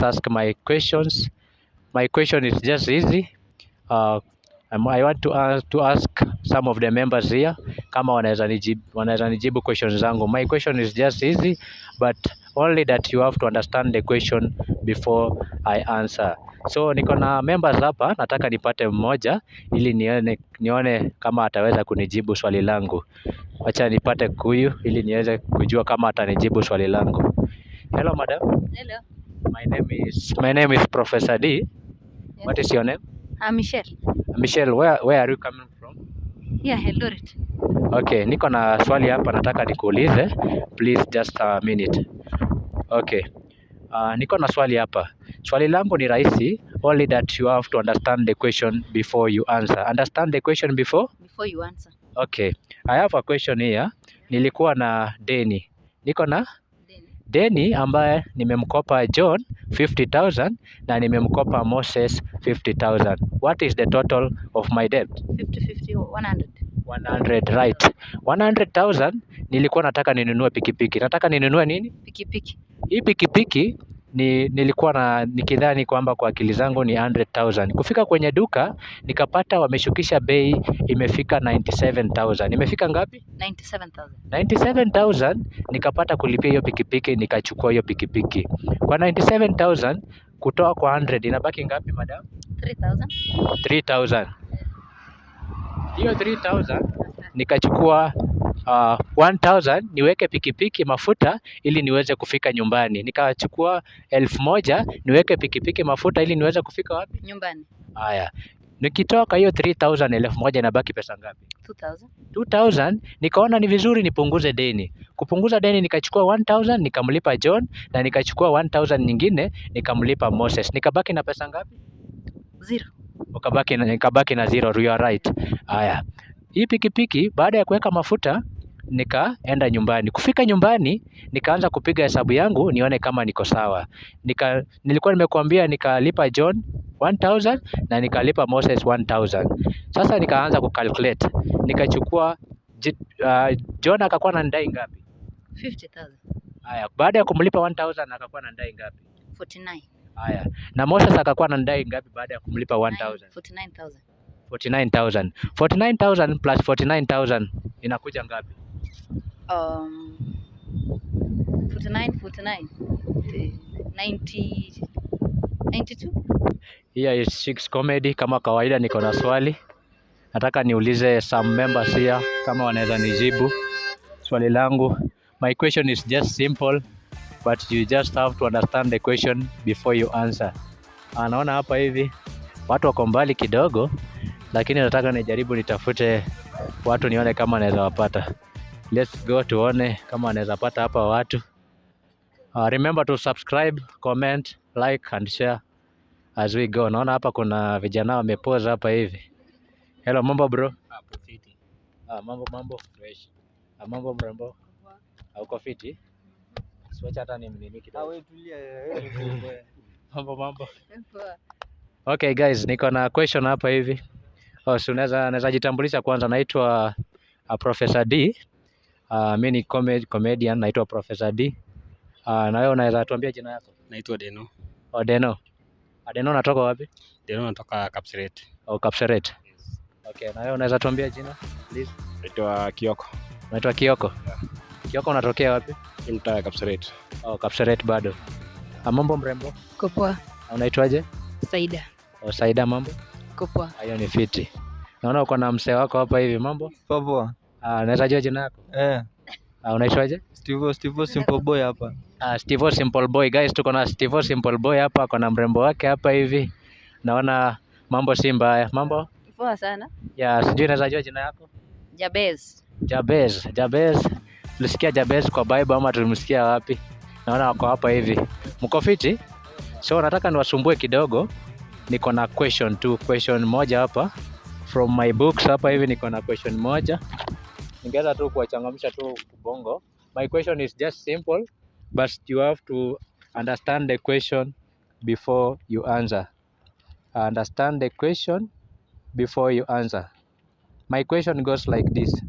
ask my questions. My question is just easy. I want to ask some of the members here kama wanaweza nijibu questions zangu. My question is just easy, but only that you have to understand the question before I answer. So niko na members hapa, nataka nipate mmoja ili nione kama ataweza kunijibu swali langu. Acha nipate huyu ili niweze kujua kama atanijibu swali langu. Hello madam. Hello. My name is Professor D. Yes. What is your name? I'm Michelle. Michelle, where are you coming from? Yeah, Eldoret. Okay, niko na swali hapa nataka nikuulize. Please just a minute. Okay. Niko na swali hapa. Swali langu ni rahisi, only that you have to understand the question before you answer. Understand the question before you answer. Okay. I have a question here. Nilikuwa na deni. Niko na deni ambaye nimemkopa John 50,000 na nimemkopa Moses 50,000. What is the total of my debt? 50, 100. 100, right. 100,000 nilikuwa nataka ninunue pikipiki. Nataka ninunue nini? Pikipiki. Hii pikipiki nilikuwa nikidhani kwamba kwa akili zangu ni 100,000. Kufika kwenye duka nikapata wameshukisha bei, imefika 97,000. Imefika ngapi? 97,000. 97,000 nikapata kulipia hiyo pikipiki, nikachukua hiyo pikipiki. Kwa 97,000 kutoa kwa 100 inabaki ngapi madam? 3,000. 3,000. Hiyo 3,000 nikachukua 1,000 niweke pikipiki mafuta ili niweze kufika nyumbani. Nikachukua 1,000 niweke pikipiki mafuta ili niweze kufika wapi? Nyumbani. Haya. Nikitoka hiyo 3,000 1,000 inabaki pesa ngapi? 2,000. 2,000 nikaona ni vizuri nipunguze deni. Kupunguza deni nikachukua 1,000 nikamlipa John na nikachukua 1,000 nyingine nikamlipa Moses. Nikabaki na pesa ngapi? 0. Nikabaki na 0. You are right. Haya. Hii pikipiki baada ya kuweka mafuta nikaenda nyumbani. Kufika nyumbani nikaanza kupiga hesabu yangu nione kama niko sawa. Nilikuwa nimekuambia nikalipa John 1,000 na nikalipa Moses 1,000. Sasa nikaanza kucalculate. Nikachukua John akakuwa ananidai ngapi? 50,000. Haya, baada ya kumlipa 1,000 akakuwa ananidai ngapi? 49. Haya. Na Moses akakuwa ananidai ngapi baada ya kumlipa 1,000? 49,000. 49,000. 49,000 plus 49,000 inakuja ngapi? 49. 92. Here is Chicks Comedy. Kama kawaida niko na swali. Nataka niulize some members here kama wanaweza nijibu swali langu. My question is just simple, but you just have to understand the question before you answer. Naona hapa hivi watu wako mbali kidogo, lakini nataka nijaribu nitafute watu nione kama naweza wapata. Let's go tuone kama naweza pata hapa watu. Remember to subscribe, comment, like and share as we go. Naona hapa kuna vijana wamepose hapa hivi. Hello, mambo bro? Fiti. Mambo fresh. Mambo mrembo. Uko fiti? Siwacha hata nimnini kidogo. Wewe tulia. Mambo. Okay guys, niko na question hapa hivi. So naweza jitambulisha kwanza, naitwa Professor D. Mimi ni comedian, naitwa Professor D. Na wewe unaweza tuambia jina lako? Naitwa Deno. Deno. Deno unatoka wapi? Deno natoka Kapseret. Kapseret. Yes. Okay, na wewe unaweza tuambia jina please? Naitwa Kioko. Unaitwa Kioko? Yeah. Kioko unatokea wapi? Mtaa Kapseret. Kapseret bado. Mambo mrembo? Kopoa. Unaitwaje? Saida. Saida, mambo? Kopoa. Hiyo ni fiti. Naona uko na mzee wako hapa hivi, mambo? Poa. Unaweza jua jina lako? Unaitwaje? Steve Simple Boy hapa. Steve Simple Boy. Guys, tuko na Steve Simple Boy hapa, kuna mrembo wake hapa hivi. Naona mambo si mbaya. Mambo? Poa sana. Sijui unaweza jua jina yako? Jabez. Tulisikia Jabez kwa Bible ama tulimsikia wapi? Naona wako hapa hivi. Mko fiti? So nataka niwasumbue kidogo. Niko na question moja hapa from my books hapa hivi, niko na question moja. Ningeweza tu kuwachangamsha tu ubongo. My question is just simple, but you have to understand the question before you answer. Understand the question before you answer. My question goes like this.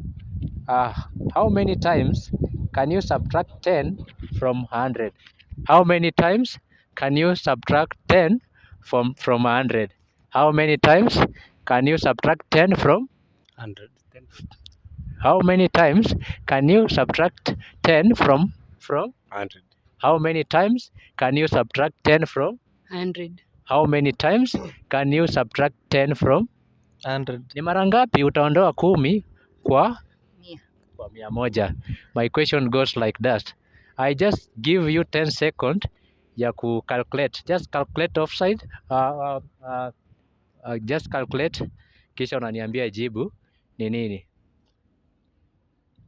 How many times can you subtract 10 from 100? How many times can you subtract 10 from 100? How many times can you subtract 10 from? 100. How many times can you subtract 10 from? 100. How many times can you subtract 10 from? 100. How many times can you subtract 10 from? 100. Ni mara ngapi utaondoa 10 kwa Mia. 100? My question goes like that. I just give you 10 seconds ya calculate. Just calculate offside. Just calculate kisha unaniambia jibu ni nini.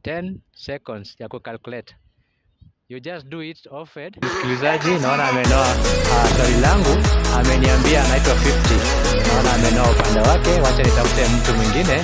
10 seconds ya calculate. You just do it offset. Msikilizaji, naona amenoa swali langu, ameniambia anaitwa 50. Naona amenoa upande wake, wacha nitafute mtu mwingine